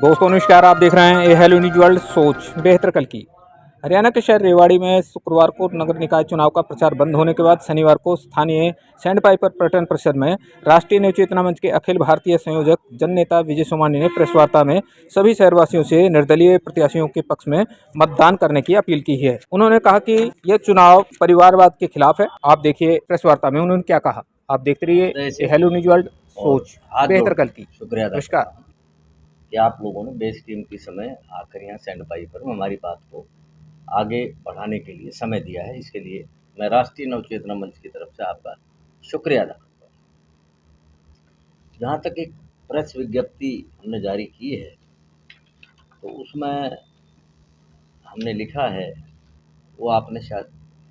दोस्तों नमस्कार। आप देख रहे हैं ए हेलो न्यूज वर्ल्ड सोच बेहतर कल की। हरियाणा के शहर रेवाड़ी में शुक्रवार को नगर निकाय चुनाव का प्रचार बंद होने के बाद शनिवार को स्थानीय सैंड पाइपर पर्यटन परिषद में राष्ट्रीय नव चेतना मंच के अखिल भारतीय संयोजक जन नेता विजय सोमानी ने प्रेस वार्ता में सभी शहरवासियों से निर्दलीय प्रत्याशियों के पक्ष में मतदान करने की अपील की है। उन्होंने कहा कि यह चुनाव परिवारवाद के खिलाफ है। आप देखिए प्रेस वार्ता में उन्होंने क्या कहा। आप देखते रहिए ए हेलो न्यूज वर्ल्ड और सोच हाथ बेहतर जोड़ कल की। शुक्रिया अदा नमस्कार। करता हूँ कि आप लोगों ने बेशकीमती समय आकर यहाँ सैंड पाइपर में हमारी बात को आगे बढ़ाने के लिए समय दिया है। इसके लिए मैं राष्ट्रीय नवचेतना मंच की तरफ से आपका शुक्रिया अदा करता हूँ। जहाँ तक एक प्रेस विज्ञप्ति हमने जारी की है तो उसमें हमने लिखा है, वो आपने शायद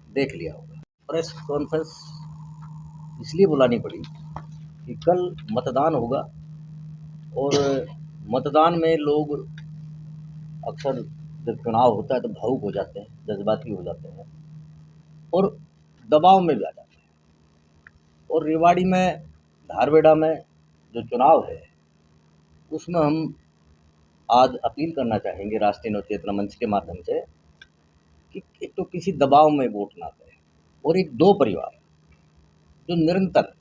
देख लिया होगा। प्रेस कॉन्फ्रेंस इसलिए बुलानी पड़ी कि कल मतदान होगा और मतदान में लोग अक्सर जब चुनाव होता है तो भावुक हो जाते हैं, जज्बाती हो जाते हैं और दबाव में भी आ जाते हैं। और रेवाड़ी में, धारवेड़ा में जो चुनाव है उसमें हम आज अपील करना चाहेंगे राष्ट्रीय नवचेतना मंच के माध्यम से कि एक तो किसी दबाव में वोट ना करें और एक दो परिवार जो निरंतर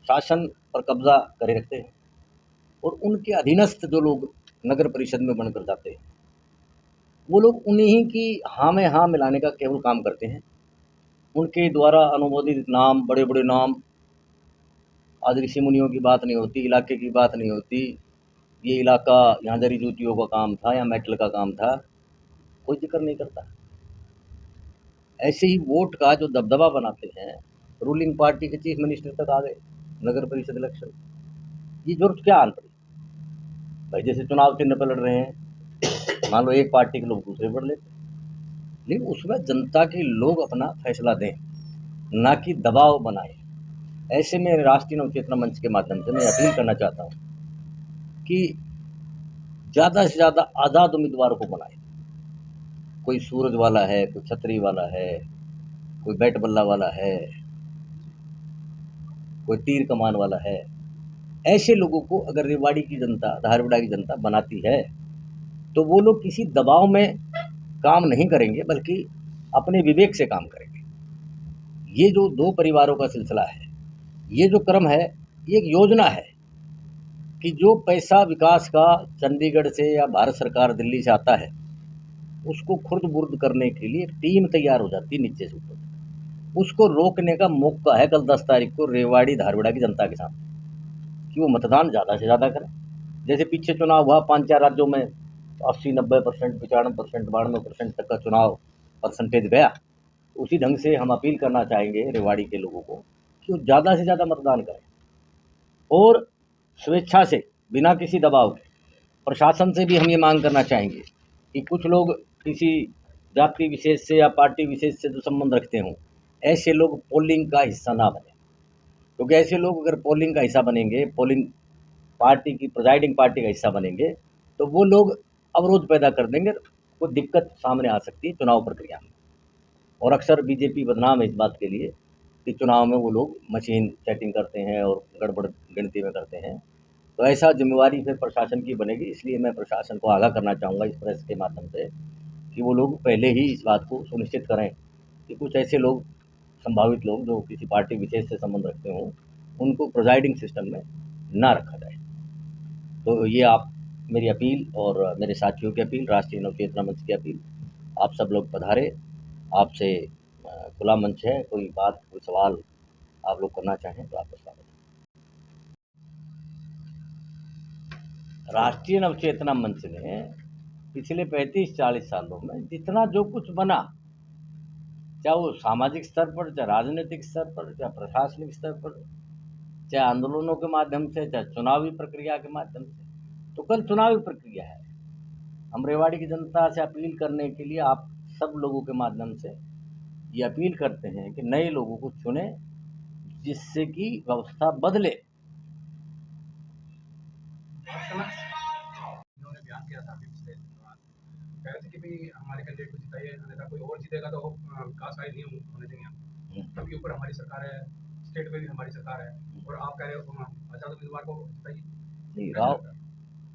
शासन पर कब्जा करे रखते हैं और उनके अधीनस्थ जो लोग नगर परिषद में बनकर जाते हैं वो लोग उन्हीं की हाँ में हाँ मिलाने का केवल काम करते हैं। उनके द्वारा अनुमोदित नाम, बड़े बड़े नाम, आज ऋषि मुनियों की बात नहीं होती, इलाके की बात नहीं होती, ये इलाका यहाँ जड़ी जूतियों का काम था या मेटल का काम था, कोई जिक्र नहीं करता। ऐसे ही वोट का जो दबदबा बनाते हैं, रूलिंग पार्टी के चीफ मिनिस्टर तक आ गए नगर परिषद इलेक्शन। ये जरूरत क्या आन पड़ी भाई? जैसे चुनाव चिन्ह पर लड़ रहे हैं, मान लो एक पार्टी के लोग दूसरे पर लेते, लेकिन उसमें जनता के लोग अपना फैसला दें, ना कि दबाव बनाए। ऐसे में राष्ट्रीय नवचेतना मंच के माध्यम से मैं अपील करना चाहता हूँ कि ज़्यादा से ज़्यादा आज़ाद उम्मीदवारों को बनाए। कोई सूरज वाला है, कोई छतरी वाला है, कोई बैट बल्ला वाला है, कोई तीर कमान वाला है। ऐसे लोगों को अगर रेवाड़ी की जनता, धारवाड़ा की जनता बनाती है तो वो लोग किसी दबाव में काम नहीं करेंगे, बल्कि अपने विवेक से काम करेंगे। ये जो दो परिवारों का सिलसिला है, ये जो क्रम है, ये एक योजना है कि जो पैसा विकास का चंडीगढ़ से या भारत सरकार दिल्ली से आता है उसको खुर्द-बुर्द करने के लिए टीम तैयार हो जाती है नीचे से ऊपर तक। उसको रोकने का मौका है कल 10 तारीख को रेवाड़ी धारवाड़ा की जनता के सामने कि वो मतदान ज़्यादा से ज़्यादा करें। जैसे पीछे चुनाव हुआ 5-4 राज्यों में 80-90%, 95%, 92% तक का चुनाव परसेंटेज गया। उसी ढंग से हम अपील करना चाहेंगे रेवाड़ी के लोगों को कि वो ज़्यादा से ज़्यादा मतदान करें और स्वेच्छा से, बिना किसी दबाव के। प्रशासन से भी हम ये मांग करना चाहेंगे कि कुछ लोग किसी जाति विशेष से या पार्टी विशेष से जो संबंध रखते हों, ऐसे लोग पोलिंग का हिस्सा ना बने, क्योंकि ऐसे लोग अगर पोलिंग का हिस्सा बनेंगे, पोलिंग पार्टी की प्रिजाइडिंग पार्टी का हिस्सा बनेंगे, तो वो लोग अवरोध पैदा कर देंगे, कोई दिक्कत सामने आ सकती है चुनाव प्रक्रिया में। और अक्सर बीजेपी बदनाम है इस बात के लिए कि चुनाव में वो लोग मशीन सेटिंग करते हैं और गड़बड़ गिनती में करते हैं। तो ऐसा जिम्मेवारी फिर प्रशासन की बनेगी। इसलिए मैं प्रशासन को आगाह करना चाहूँगा इस प्रेस के माध्यम से कि वो लोग पहले ही इस बात को सुनिश्चित करें कि कुछ ऐसे लोग, संभावित लोग जो किसी पार्टी विशेष से संबंध रखते हों, उनको प्रिजाइडिंग सिस्टम में ना रखा जाए। तो ये आप मेरी अपील और मेरे साथियों की अपील, राष्ट्रीय नवचेतना मंच की अपील, आप सब लोग पधारे। आपसे खुला मंच है, कोई बात, कोई सवाल आप लोग करना चाहें तो आपका स्वागत है। राष्ट्रीय नवचेतना मंच ने पिछले 35-40 सालों में जितना जो कुछ बना, चाहे वो सामाजिक स्तर पर, चाहे राजनीतिक स्तर पर, चाहे प्रशासनिक स्तर पर, चाहे आंदोलनों के माध्यम से, चाहे चुनावी प्रक्रिया के माध्यम से, तो कल चुनावी प्रक्रिया है। हम रेवाड़ी की जनता से अपील करने के लिए आप सब लोगों के माध्यम से ये अपील करते हैं कि नए लोगों को चुने, जिससे कि व्यवस्था बदले। इन्होंने बयान किया था पिछले दौरान, कह रहे थे कि भाई हमारे कैंडिडेट को जिताइए, अन्यथा कोई और जीतेगा तो विकास कार्य नहीं होने देंगे हम। सबके ऊपर हमारी सरकार है, स्टेट में भी हमारी सरकार है, और आप कह रहे हो आजाद उम्मीदवार को जिताइए। नहीं, राव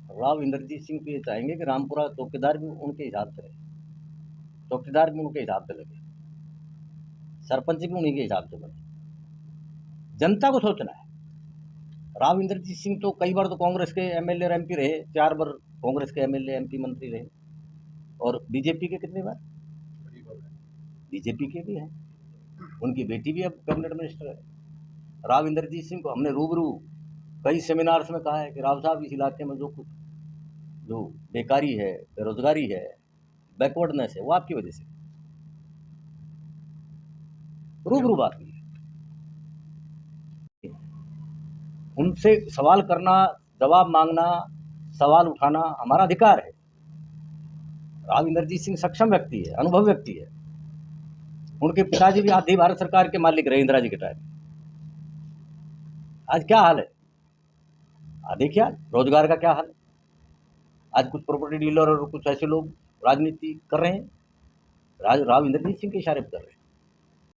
राव इंद्रजीत सिंह तो ये चाहेंगे कि रामपुरा चौकीदार भी उनके हिसाब से रहे, चौकीदार भी उनके हिसाब से लगे, सरपंच भी उन्हीं के हिसाब से बने। जनता को सोचना है। राव इंद्रजीत सिंह तो कई बार तो कांग्रेस के एमएलए और एमपी रहे, 4 बार कांग्रेस के एमएलए एमपी मंत्री रहे, और बीजेपी के कितने बार, बीजेपी के भी हैं, उनकी बेटी भी अब कैबिनेट मिनिस्टर है। राव इंद्रजीत सिंह को हमने रूबरू कई सेमिनार्स में कहा है कि राव साहब इस इलाके में जो बेकारी है, बेरोजगारी है, बैकवर्डनेस है, वो आपकी वजह से, रूबरू बात की। उनसे सवाल करना, जवाब मांगना, सवाल उठाना हमारा अधिकार है। राव इंद्रजीत सिंह सक्षम व्यक्ति है, अनुभव व्यक्ति है। उनके पिताजी भी आधी भारत सरकार के मालिक रहे इंदिरा जी के टाइम। आज क्या हाल है, देखिए आज रोजगार का क्या हाल है। आज कुछ प्रॉपर्टी डीलर और कुछ ऐसे लोग राजनीति कर रहे हैं, राव इंद्रजीत सिंह के इशारे पर कर रहे हैं।